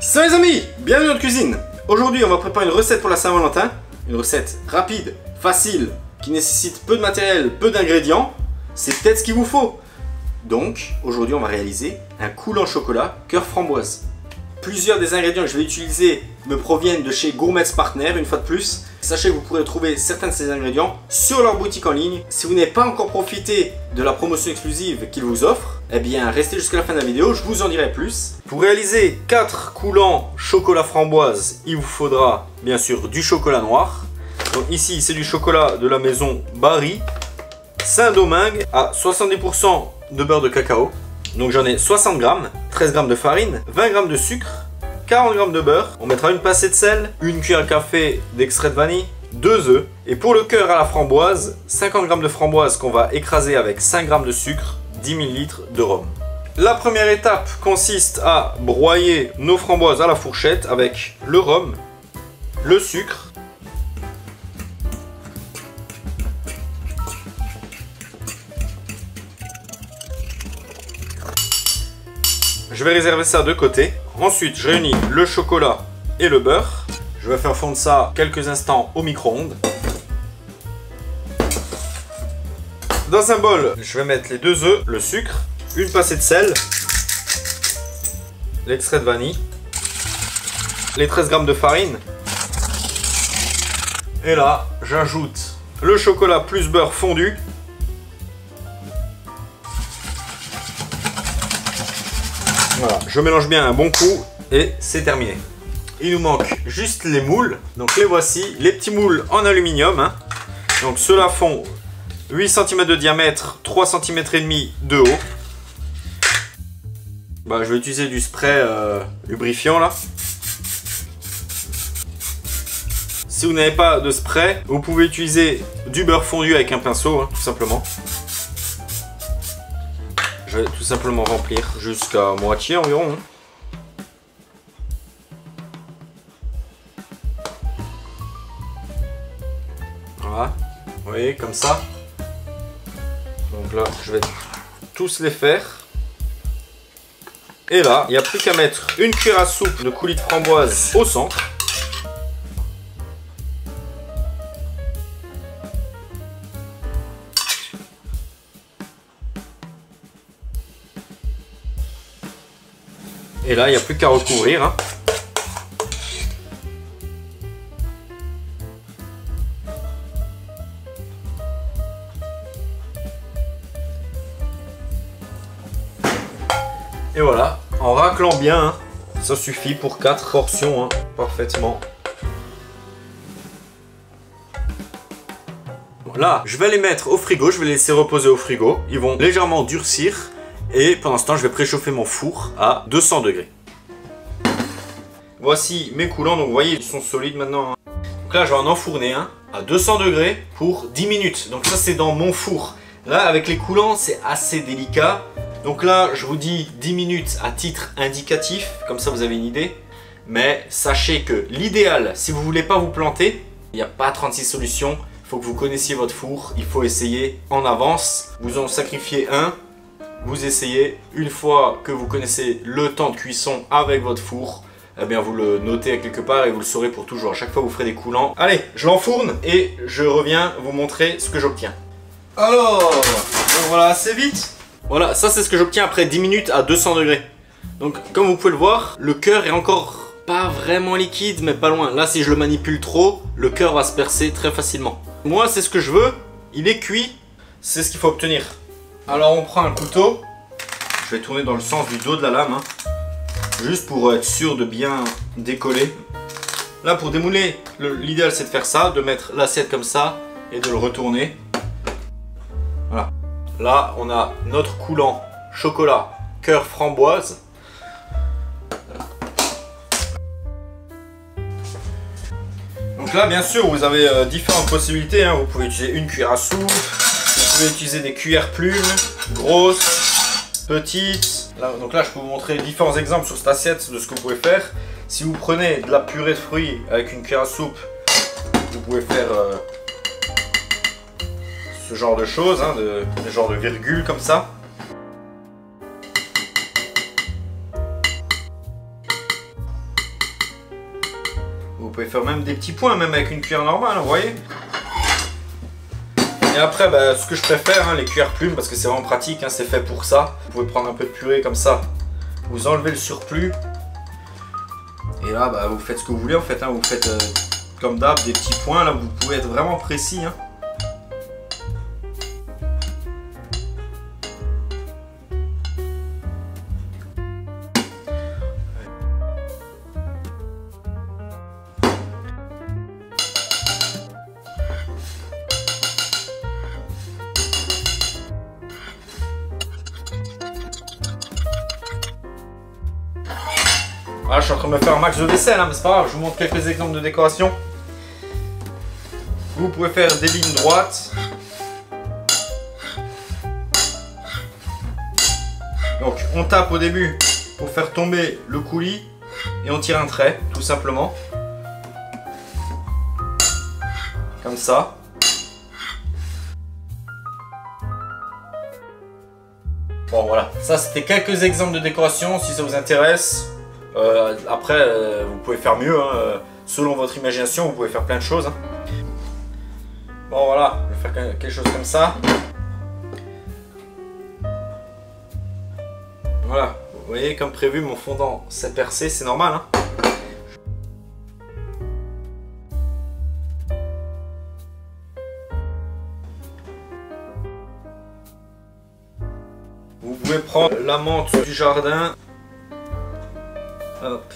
Salut les amis, bienvenue dans notre cuisine. Aujourd'hui on va préparer une recette pour la Saint-Valentin. Une recette rapide, facile, qui nécessite peu de matériel, peu d'ingrédients. C'est peut-être ce qu'il vous faut. Donc aujourd'hui on va réaliser un coulant chocolat cœur framboise. Plusieurs des ingrédients que je vais utiliser me proviennent de chez Gourmet's Partner, une fois de plus. Sachez que vous pourrez trouver certains de ces ingrédients sur leur boutique en ligne. Si vous n'avez pas encore profité de la promotion exclusive qu'ils vous offrent, eh bien restez jusqu'à la fin de la vidéo, je vous en dirai plus. Pour réaliser 4 coulants chocolat framboise, il vous faudra bien sûr du chocolat noir. Donc ici c'est du chocolat de la maison Barry Saint-Domingue à 70% de beurre de cacao. Donc j'en ai 60 grammes, 13 grammes de farine, 20 grammes de sucre, 40 grammes de beurre. On mettra une pincée de sel, une cuillère à café d'extrait de vanille, 2 œufs. Et pour le cœur à la framboise, 50 grammes de framboise qu'on va écraser avec 5 grammes de sucre, 10 ml de rhum. La première étape consiste à broyer nos framboises à la fourchette avec le rhum, le sucre, je vais réserver ça de côté. Ensuite, je réunis le chocolat et le beurre. Je vais faire fondre ça quelques instants au micro-ondes. Dans un bol, je vais mettre les 2 œufs, le sucre, une pincée de sel, l'extrait de vanille, les 13 grammes de farine. Et là, j'ajoute le chocolat plus beurre fondu. Voilà, je mélange bien un bon coup et c'est terminé. Il nous manque juste les moules. Donc les voici, les petits moules en aluminium. Hein. Donc ceux-là font 8 cm de diamètre, 3 cm et demi de haut. Bah, je vais utiliser du spray lubrifiant là. Si vous n'avez pas de spray, vous pouvez utiliser du beurre fondu avec un pinceau, hein, tout simplement. Je vais tout simplement remplir jusqu'à moitié environ. Hein. Voilà, vous voyez, comme ça. Donc là, je vais tous les faire. Et là, il n'y a plus qu'à mettre une cuillère à soupe de coulis de framboise au centre. Et là, il n'y a plus qu'à recouvrir. Hein. Et voilà, en raclant bien, hein, ça suffit pour 4 portions, hein, parfaitement. Voilà, je vais les mettre au frigo, je vais les laisser reposer au frigo. Ils vont légèrement durcir. Et pendant ce temps, je vais préchauffer mon four à 200 degrés. Voici mes coulants, donc vous voyez, ils sont solides maintenant. Donc là, je vais en enfourner un à 200 degrés pour 10 minutes. Donc ça, c'est dans mon four. Là, avec les coulants, c'est assez délicat. Donc là, je vous dis 10 minutes à titre indicatif, comme ça vous avez une idée. Mais sachez que l'idéal, si vous ne voulez pas vous planter, il n'y a pas 36 solutions. Il faut que vous connaissiez votre four, il faut essayer en avance. Vous en sacrifiez un. Vous essayez, une fois que vous connaissez le temps de cuisson avec votre four, eh bien vous le notez quelque part et vous le saurez pour toujours. À chaque fois vous ferez des coulants. Allez, je l'enfourne et je reviens vous montrer ce que j'obtiens. Alors, voilà, assez vite. Voilà, ça c'est ce que j'obtiens après 10 minutes à 200 degrés. Donc comme vous pouvez le voir, le cœur est encore pas vraiment liquide mais pas loin. Là si je le manipule trop, le cœur va se percer très facilement. Moi c'est ce que je veux, il est cuit, c'est ce qu'il faut obtenir. Alors on prend un couteau, je vais tourner dans le sens du dos de la lame, hein, juste pour être sûr de bien décoller. Là pour démouler, l'idéal c'est de faire ça, de mettre l'assiette comme ça et de le retourner. Voilà. Là on a notre coulant chocolat cœur framboise. Donc là bien sûr vous avez différentes possibilités, hein. Vous pouvez utiliser une cuillère à soupe. Vous pouvez utiliser des cuillères plumes, grosses, petites. Là, donc là, je peux vous montrer différents exemples sur cette assiette de ce que vous pouvez faire. Si vous prenez de la purée de fruits avec une cuillère à soupe, vous pouvez faire ce genre de choses, hein, des genres de virgules comme ça. pouvez faire même des petits points, même avec une cuillère normale, vous voyez. Et après, bah, ce que je préfère, hein, les cuillères plumes, parce que c'est vraiment pratique, hein, c'est fait pour ça. Vous pouvez prendre un peu de purée comme ça, vous enlevez le surplus. Et là, bah, vous faites ce que vous voulez en fait, hein, vous faites comme d'hab des petits points, là vous pouvez être vraiment précis. Hein. Voilà, je suis en train de me faire un max de vaisselle, hein, mais c'est pas grave, je vous montre quelques exemples de décoration. Vous pouvez faire des lignes droites. Donc on tape au début pour faire tomber le coulis et on tire un trait, tout simplement. Comme ça. Bon voilà, ça c'était quelques exemples de décoration, si ça vous intéresse. Après, vous pouvez faire mieux, hein, selon votre imagination, vous pouvez faire plein de choses. Hein. Bon voilà, je vais faire quelque chose comme ça. Voilà, vous voyez, comme prévu, mon fondant s'est percé, c'est normal. Hein. Vous pouvez prendre la menthe du jardin. Hop.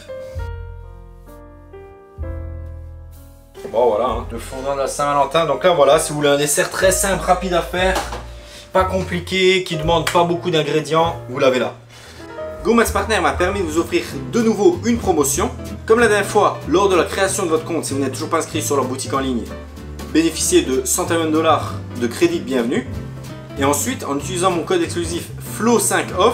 Bon voilà, hein, le fondant de la Saint-Valentin. Donc là voilà, si vous voulez un dessert très simple, rapide à faire, pas compliqué, qui demande pas beaucoup d'ingrédients, vous l'avez là. GoMaths Partner m'a permis de vous offrir de nouveau une promotion. Comme la dernière fois, lors de la création de votre compte, si vous n'êtes toujours pas inscrit sur leur boutique en ligne, bénéficiez de $101 de crédit de bienvenue. Et ensuite, en utilisant mon code exclusif FLO5OFF,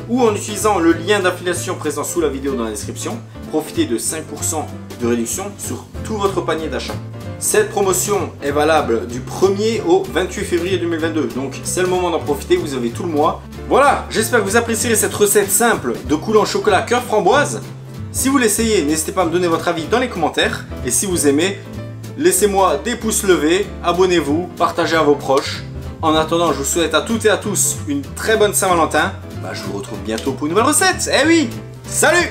ou en utilisant le lien d'affiliation présent sous la vidéo dans la description, profitez de 5% de réduction sur tout votre panier d'achat. Cette promotion est valable du 1er au 28 février 2022, donc c'est le moment d'en profiter, vous avez tout le mois. Voilà, j'espère que vous apprécierez cette recette simple de coulant au chocolat cœur framboise. Si vous l'essayez, n'hésitez pas à me donner votre avis dans les commentaires, et si vous aimez, laissez-moi des pouces levés, abonnez-vous, partagez à vos proches. En attendant, je vous souhaite à toutes et à tous une très bonne Saint-Valentin. Je vous retrouve bientôt pour une nouvelle recette. Eh oui, salut!